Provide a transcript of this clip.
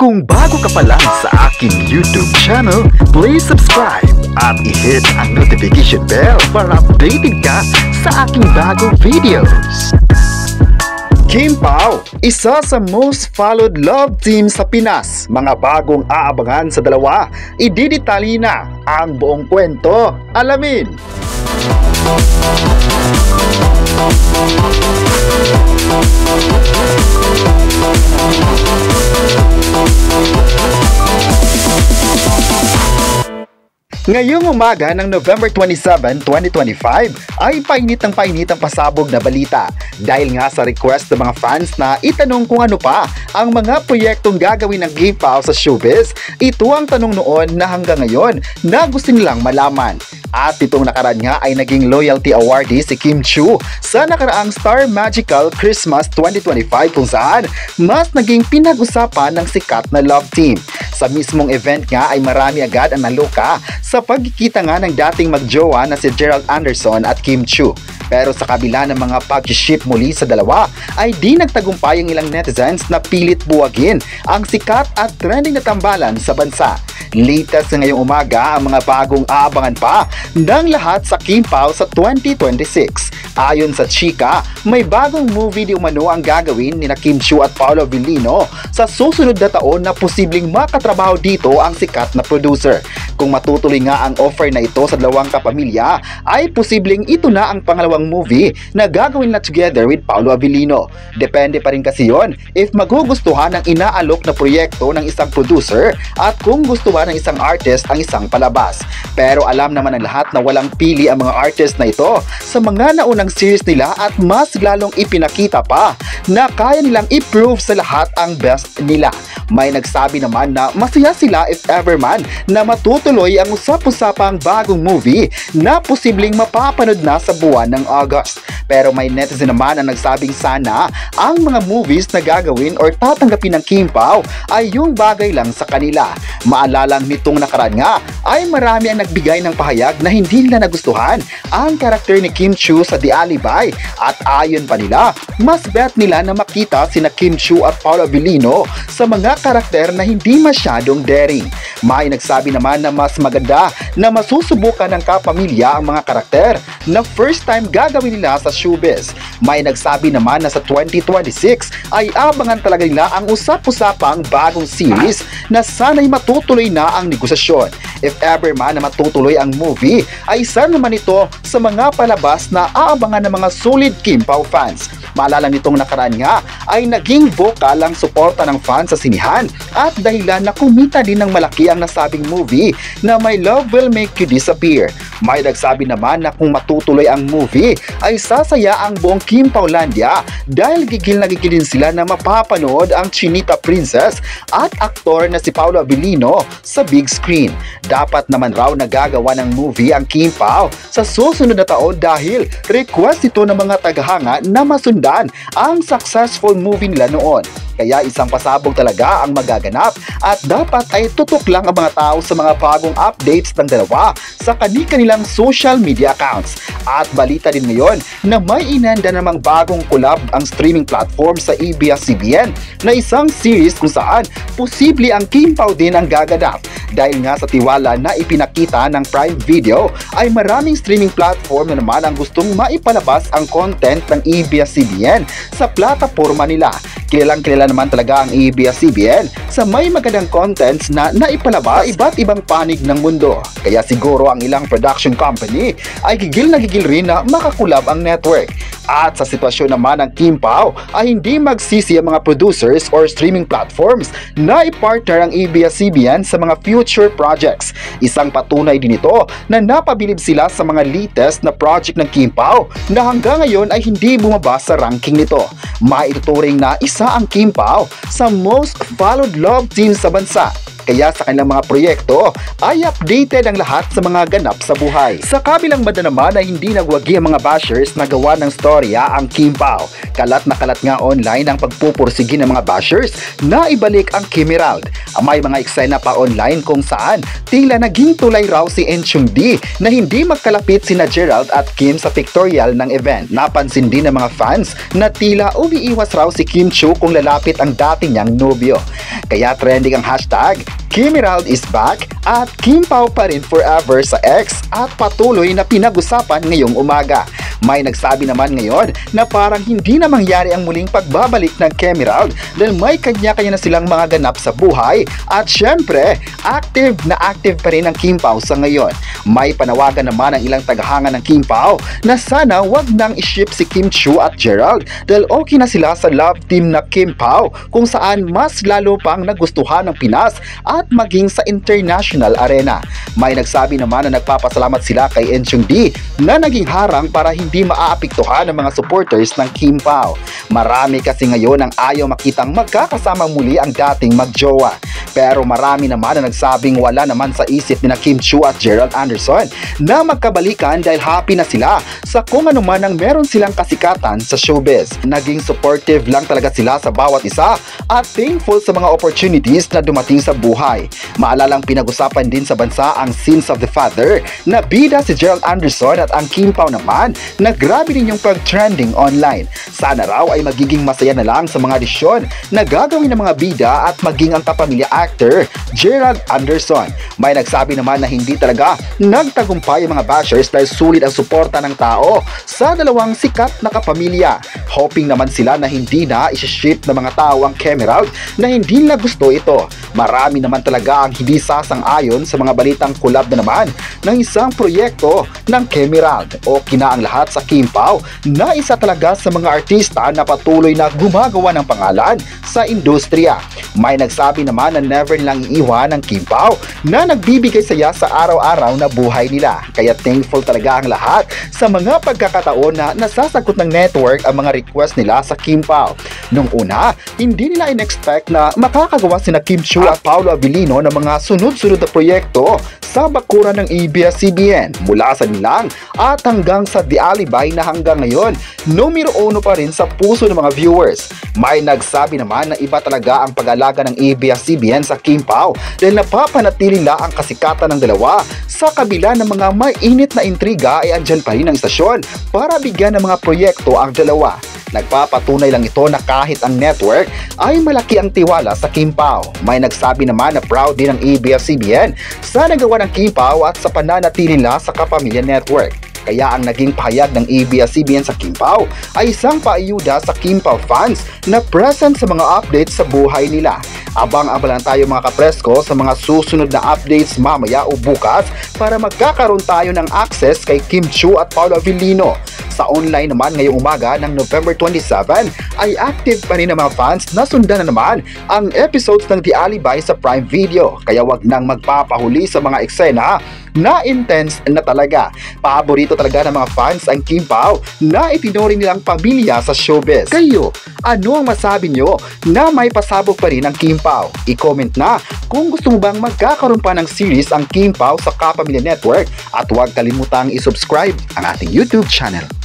Kung bago ka pa lang sa aking YouTube channel, please subscribe at i-hit ang notification bell para updated ka sa aking bagong videos. Kim Pao, isa sa most followed love team sa Pinas. Mga bagong aabangan sa dalawa. Ididetali na ang buong kwento. Alamin! Ngayong umaga ng November 27, 2025 ay painit ang pasabog na balita dahil nga sa request ng mga fans na itanong kung ano pa ang mga proyektong gagawin ng Kim Pao sa showbiz. Ito ang tanong noon na hanggang ngayon na gusto nilang malaman. At itong nakaraan nga ay naging loyalty awardee si Kim Chiu sa nakaraang Star Magical Christmas 2025 kung saan mas naging pinag-usapan ng sikat na love team. Sa mismong event nga ay marami agad ang naluka sa pagkikita nga ng dating magjowa na si Gerald Anderson at Kim Chiu. Pero sa kabila ng mga pag-ship muli sa dalawa ay di nagtagumpay ang ilang netizens na pilit buwagin ang sikat at trending na tambalan sa bansa. Latest na ngayong umaga ang mga bagong aabangan pa ng lahat sa Kim Pao sa 2026. Ayon sa chika, may bagong movie di umano ang gagawin ni Kim Chiu at Paolo Avellino sa susunod na taon na posibleng makatrabaho dito ang sikat na producer. Kung matutuloy nga ang offer na ito sa dalawang kapamilya, ay posibleng ito na ang pangalawang movie na gagawin na together with Paolo Avellino. Depende pa rin kasi yon if magugustuhan ng inaalok na proyekto ng isang producer at kung gustuhan ng isang artist ang isang palabas. Pero alam naman ng lahat na walang pili ang mga artist na ito sa mga naunang series nila at mas lalong ipinakita pa na kaya nilang i-prove sa lahat ang best nila. May nagsabi naman na masaya sila if ever man na matutuloy ang usap-usapang bagong movie na posibleng mapapanood na sa buwan ng August. Pero may netizen naman ang nagsabing sana ang mga movies na gagawin or tatanggapin ng Kim Pao ay yung bagay lang sa kanila. Maalalang nitong nakaraan nga ay marami ang nagbigay ng pahayag na hindi nila nagustuhan ang karakter ni Kim Chiu sa The Alibi at ayon pa nila, mas bet nila na makita sina Kim Chiu at Paolo Avellino sa mga karakter na hindi masyadong daring. May nagsabi naman na mas maganda na masusubukan ng kapamilya ang mga karakter na first time gagawin nila sa showbiz. May nagsabi naman na sa 2026 ay abangan talaga nila ang usap-usapang bagong series na sana'y matutuloy na ang negosasyon. If ever man na matutuloy ang movie, ay isa naman ito sa mga palabas na aabangan ng mga solid Kim Pao fans. Maalala nitong nakaraan nga ay naging vocal ang suporta ng fans sa sinihan at dahilan na kumita din ng malaki ang nasabing movie na My Love Will Make You Disappear. May nagsabi naman na kung matutuloy ang movie ay sasaya ang buong Kim Paolandia dahil gigil na gigil din sila na mapapanood ang Chinita Princess at aktor na si Paolo Avellino sa big screen. Dapat naman raw na gagawa ng movie ang Kim Pao sa susunod na taon dahil request ito ng mga tagahanga na masundan ang successful movie nila noon. Kaya isang pasabog talaga ang magaganap at dapat ay tutok lang ang mga tao sa mga bagong updates ng dalawa sa kanilang social media accounts. At balita din ngayon na may inanda namang bagong collab ang streaming platform sa ABS-CBN na isang series kung saan posible ang Kim Pao din ang gaganap. Dahil nga sa tiwala na ipinakita ng Prime Video ay maraming streaming platform na naman ang gustong maipalabas ang content ng ABS-CBN sa plataforma nila. Kilalang-kilala naman talaga ang ABS-CBN sa may magandang contents na naipalabas sa iba't ibang panig ng mundo. Kaya siguro ang ilang production company ay gigil na gigil rin na makakulab ang network. At sa sitwasyon naman ng Kim Pao ay hindi magsisi ang mga producers or streaming platforms na ipartner ang ABS-CBN sa mga future projects. Isang patunay din ito na napabilib sila sa mga latest na project ng Kim Pao na hanggang ngayon ay hindi bumaba sa ranking nito. Maituturing na isa ang Kim Pao sa most followed love team sa bansa. kaya sa kanilang mga proyekto ay updated ang lahat sa mga ganap sa buhay. Sa kabilang banda naman ay hindi nagwagi ang mga bashers na gawa ng storya ang Kim Pao. Kalat na kalat nga online ang pagpupursige ng mga bashers na ibalik ang Kim Emerald. May mga eksena pa online kung saan tila naging tulay raw si Enchung D na hindi magkalapit sina Gerald at Kim sa pictorial ng event. Napansin din ng mga fans na tila umiiwas raw si Kim Chiu kung lalapit ang dati niyang nobyo. Kaya trending ang hashtag Kim Emerald is back at Kim Pao pa rin forever sa X at patuloy na pinag-usapan ngayong umaga. May nagsabi naman ngayon na parang hindi na mangyari ang muling pagbabalik ng Kim Emerald dahil may kanya-kanya na silang mga ganap sa buhay at syempre, active na active pa rin ang Kim Pao sa ngayon. May panawagan naman ang ilang tagahanga ng Kim Pao na sana wag nang iship si Kim Chiu at Gerald dahil okay na sila sa love team na Kim Pao kung saan mas lalo pang nagustuhan ng Pinas at maging sa international arena. May nagsabi naman na nagpapasalamat sila kay Enchung D na naging harang para hindi maaapektuhan ng mga supporters ng Kim Pao. Marami kasi ngayon ang ayaw makitang magkakasama muli ang dating magjowa. Pero marami naman na nagsabing wala naman sa isip ni Kim Chiu at Gerald Anderson na magkabalikan dahil happy na sila sa kung ano man ang meron silang kasikatan sa showbiz. Naging supportive lang talaga sila sa bawat isa at thankful sa mga opportunities na dumating sa buhay. Maalalang pinag-usapan din sa bansa ang sins of the father na bida si Gerald Anderson at ang Kim Pao naman na grabe din yung pag-trending online. Sana raw ay magiging masaya na lang sa mga desisyon na gagawin ng mga bida at maging ang kapamilya actor Gerald Anderson. May nagsabi naman na hindi talaga nagtagumpay ang mga bashers dahil sulit ang suporta ng tao sa dalawang sikat na kapamilya. Hoping naman sila na hindi na isi-ship ng mga tao ang Kim Emerald na hindi nila gusto ito. Marami naman talaga ang hindi sasang-ayon sa mga balitang collab na naman ng isang proyekto ng Kim Emerald. Okay na ang lahat sa Kim Pao na isa talaga sa mga artista na patuloy na gumagawa ng pangalan sa industriya. May nagsabi naman na never nilang iiwan ng Kim Pao na nagbibigay saya sa araw-araw na buhay nila. Kaya thankful talaga ang lahat sa mga pagkakataon na nasasagot ng network ang mga request nila sa Kim Pao. Nung una, hindi nila in-expect na makakagawa sina Kim Chiu at Paolo Abilino ng mga sunod-sunod na proyekto sa bakuran ng ABS-CBN mula sa nilang at hanggang sa The Alibay na hanggang ngayon numero 1 pa rin sa puso ng mga viewers. May nagsabi naman na iba talaga ang pag-alaga ng ABS-CBN sa Kim Pao dahil napapanatili nila ang kasikatan ng dalawa sa kabila ng mga mainit na intriga ay andyan pa rin ang istasyon para bigyan ng mga proyekto ang dalawa. Nagpapatunay lang ito na kahit ang network ay malaki ang tiwala sa Kim Pao. May nagsabi naman na proud din ang ABS-CBN sa nagawa ng Kim Pao at sa pananatili nila sa Kapamilya Network. Kaya ang naging pahayag ng ABS-CBN sa Kim Pao ay isang paayuda sa Kim Pao fans na present sa mga updates sa buhay nila. Abang-abang tayo mga kapresko sa mga susunod na updates mamaya o bukas para magkakaroon tayo ng access kay Kim Chiu at Paolo Abilino. Sa online naman ngayong umaga ng November 27 ay active pa rin ang mga fans na sundan na naman ang episodes ng The Alibay sa Prime Video. Kaya wag nang magpapahuli sa mga eksena na intense na talaga. Paborito talaga ng mga fans ang Kim Pao na itinuring nilang pamilya sa showbiz. Kayo, ano ang masabi nyo na may pasabog pa rin ang Kim Pao? I-comment na kung gusto mo bang magkakaroon pa ng series ang Kim Pao sa Kapamilya Network at huwag kalimutang i-subscribe ang ating YouTube channel.